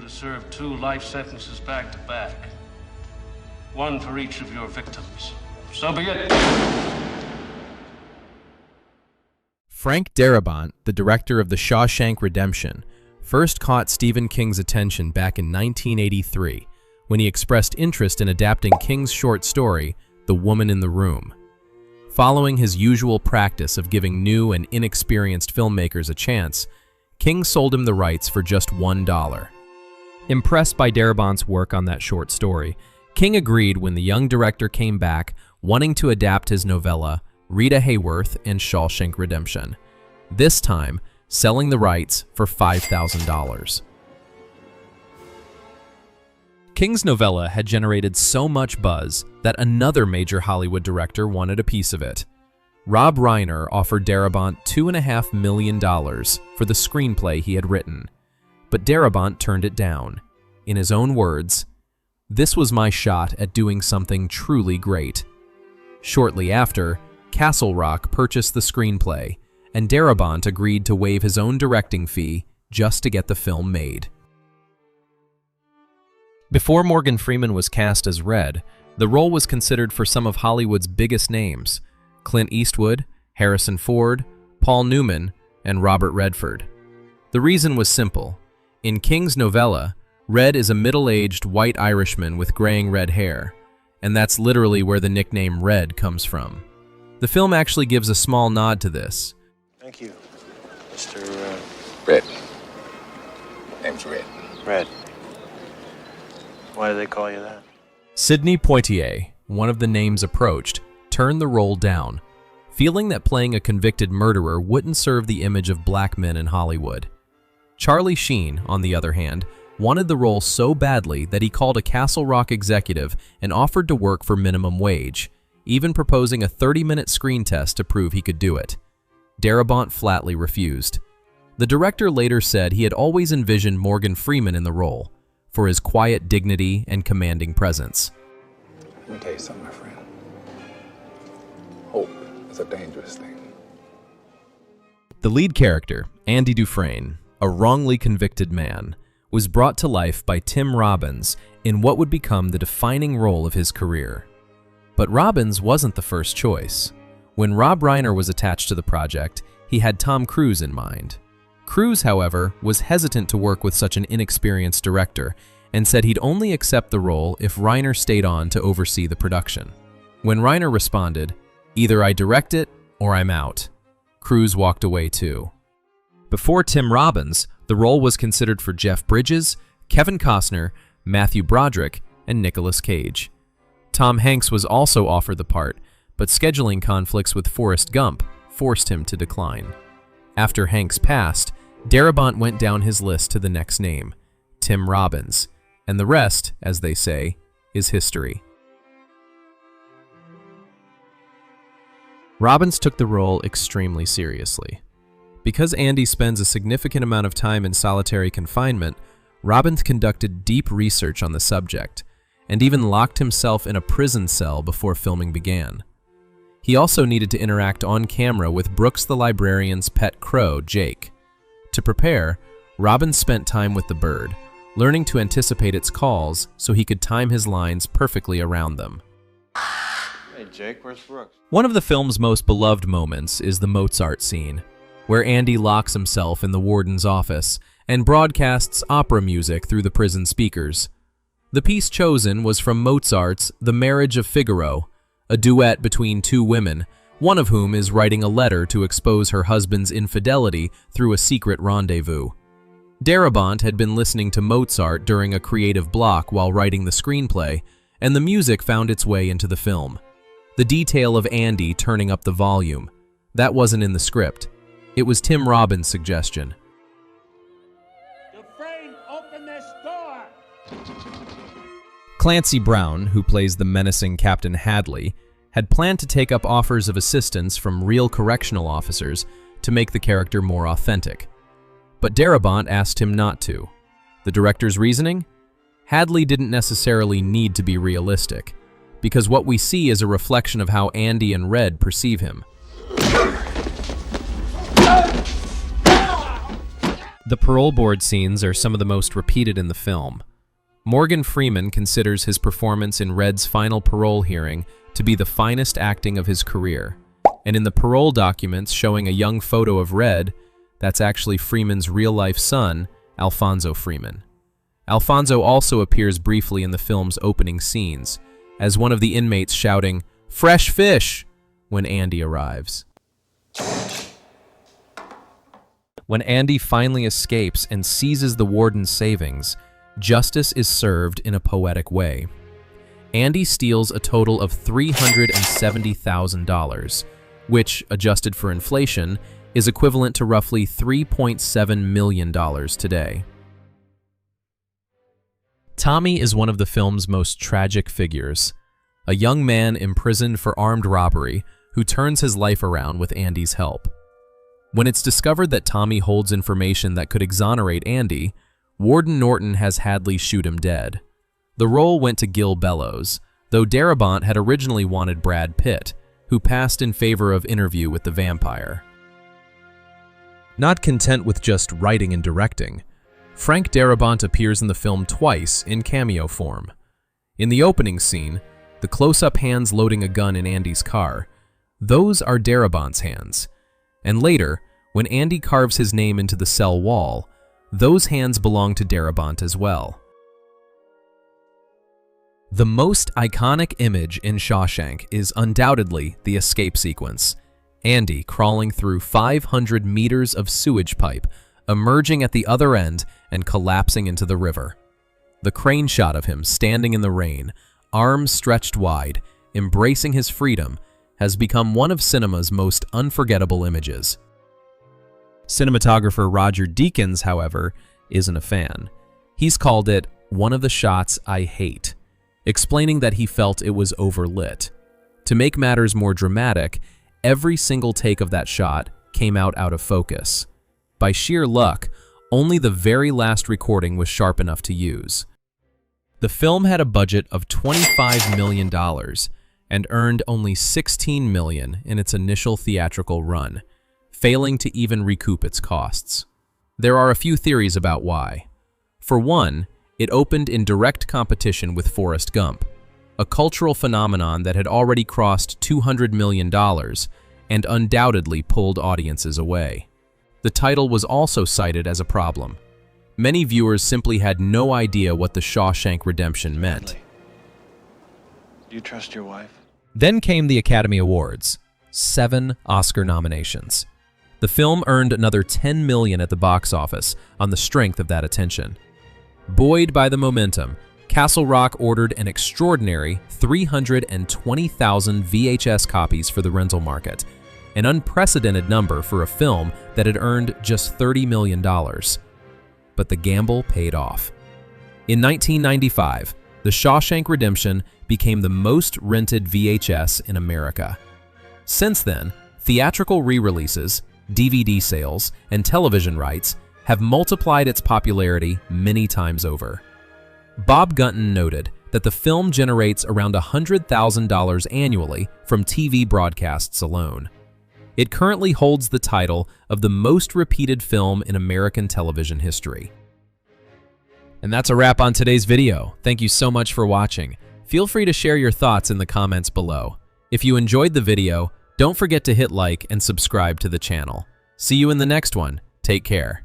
to serve 2 life sentences back to back. 1 for each of your victims. So be it. Frank Darabont, the director of The Shawshank Redemption, first caught Stephen King's attention back in 1983 when he expressed interest in adapting King's short story, The Woman in the Room. Following his usual practice of giving new and inexperienced filmmakers a chance, King sold him the rights for just $1. Impressed by Darabont's work on that short story, King agreed when the young director came back wanting to adapt his novella, Rita Hayworth and Shawshank Redemption, this time selling the rights for $5,000. King's novella had generated so much buzz that another major Hollywood director wanted a piece of it. Rob Reiner offered Darabont $2.5 million for the screenplay he had written, but Darabont turned it down. In his own words, "This was my shot at doing something truly great." Shortly after, Castle Rock purchased the screenplay, and Darabont agreed to waive his own directing fee just to get the film made. Before Morgan Freeman was cast as Red, the role was considered for some of Hollywood's biggest names: Clint Eastwood, Harrison Ford, Paul Newman, and Robert Redford. The reason was simple. In King's novella, Red is a middle-aged white Irishman with graying red hair, and that's literally where the nickname Red comes from. The film actually gives a small nod to this. Thank you, Mr. Red. Name's Red. Red. Why do they call you that? Sidney Poitier, one of the names approached, turned the role down, feeling that playing a convicted murderer wouldn't serve the image of black men in Hollywood. Charlie Sheen, on the other hand, wanted the role so badly that he called a Castle Rock executive and offered to work for minimum wage, even proposing a 30-minute screen test to prove he could do it. Darabont flatly refused. The director later said he had always envisioned Morgan Freeman in the role, for his quiet dignity and commanding presence. Let me tell you something, my friend. Hope is a dangerous thing. The lead character, Andy Dufresne, a wrongly convicted man, was brought to life by Tim Robbins in what would become the defining role of his career. But Robbins wasn't the first choice. When Rob Reiner was attached to the project, he had Tom Cruise in mind. Cruise, however, was hesitant to work with such an inexperienced director and said he'd only accept the role if Reiner stayed on to oversee the production. When Reiner responded, "Either I direct it or I'm out," Cruise walked away too. Before Tim Robbins, the role was considered for Jeff Bridges, Kevin Costner, Matthew Broderick, and Nicolas Cage. Tom Hanks was also offered the part, but scheduling conflicts with Forrest Gump forced him to decline. After Hanks passed, Darabont went down his list to the next name, Tim Robbins, and the rest, as they say, is history. Robbins took the role extremely seriously. Because Andy spends a significant amount of time in solitary confinement, Robbins conducted deep research on the subject, and even locked himself in a prison cell before filming began. He also needed to interact on camera with Brooks the librarian's pet crow, Jake. To prepare, Robbins spent time with the bird, learning to anticipate its calls so he could time his lines perfectly around them. Hey, Jake, where's Brooks? One of the film's most beloved moments is the Mozart scene, where Andy locks himself in the warden's office and broadcasts opera music through the prison speakers. The piece chosen was from Mozart's The Marriage of Figaro, a duet between 2 women, one of whom is writing a letter to expose her husband's infidelity through a secret rendezvous. Darabont had been listening to Mozart during a creative block while writing the screenplay, and the music found its way into the film. The detail of Andy turning up the volume, that wasn't in the script. It was Tim Robbins' suggestion. Dufresne, open this door! Clancy Brown, who plays the menacing Captain Hadley, had planned to take up offers of assistance from real correctional officers to make the character more authentic. But Darabont asked him not to. The director's reasoning? Hadley didn't necessarily need to be realistic, because what we see is a reflection of how Andy and Red perceive him. The parole board scenes are some of the most repeated in the film. Morgan Freeman considers his performance in Red's final parole hearing to be the finest acting of his career. And in the parole documents showing a young photo of Red, that's actually Freeman's real-life son, Alfonso Freeman. Alfonso also appears briefly in the film's opening scenes, as one of the inmates shouting, "Fresh fish!" when Andy arrives. When Andy finally escapes and seizes the warden's savings, justice is served in a poetic way. Andy steals a total of $370,000, which, adjusted for inflation, is equivalent to roughly $3.7 million today. Tommy is one of the film's most tragic figures, a young man imprisoned for armed robbery who turns his life around with Andy's help. When it's discovered that Tommy holds information that could exonerate Andy, Warden Norton has Hadley shoot him dead. The role went to Gil Bellows, though Darabont had originally wanted Brad Pitt, who passed in favor of Interview with the Vampire. Not content with just writing and directing, Frank Darabont appears in the film twice in cameo form. In the opening scene, the close-up hands loading a gun in Andy's car, those are Darabont's hands. And later, when Andy carves his name into the cell wall, those hands belong to Darabont as well. The most iconic image in Shawshank is undoubtedly the escape sequence. Andy crawling through 500 meters of sewage pipe, emerging at the other end and collapsing into the river. The crane shot of him standing in the rain, arms stretched wide, embracing his freedom, has become one of cinema's most unforgettable images. Cinematographer Roger Deakins, however, isn't a fan. He's called it one of the shots I hate, explaining that he felt it was overlit. To make matters more dramatic, every single take of that shot came out of focus. By sheer luck, only the very last recording was sharp enough to use. The film had a budget of $25 million and earned only $16 million in its initial theatrical run, failing to even recoup its costs. There are a few theories about why. For one, it opened in direct competition with Forrest Gump, a cultural phenomenon that had already crossed $200 million and undoubtedly pulled audiences away. The title was also cited as a problem. Many viewers simply had no idea what the Shawshank Redemption meant. Do you trust your wife? Then came the Academy Awards, 7 Oscar nominations. The film earned another $10 million at the box office on the strength of that attention. Buoyed by the momentum, Castle Rock ordered an extraordinary 320,000 VHS copies for the rental market, an unprecedented number for a film that had earned just $30 million. But the gamble paid off. In 1995, The Shawshank Redemption became the most rented VHS in America. Since then, theatrical re-releases, DVD sales, and television rights have multiplied its popularity many times over. Bob Gunton noted that the film generates around $100,000 annually from TV broadcasts alone. It currently holds the title of the most repeated film in American television history. And that's a wrap on today's video. Thank you so much for watching. Feel free to share your thoughts in the comments below. If you enjoyed the video, don't forget to hit like and subscribe to the channel. See you in the next one. Take care.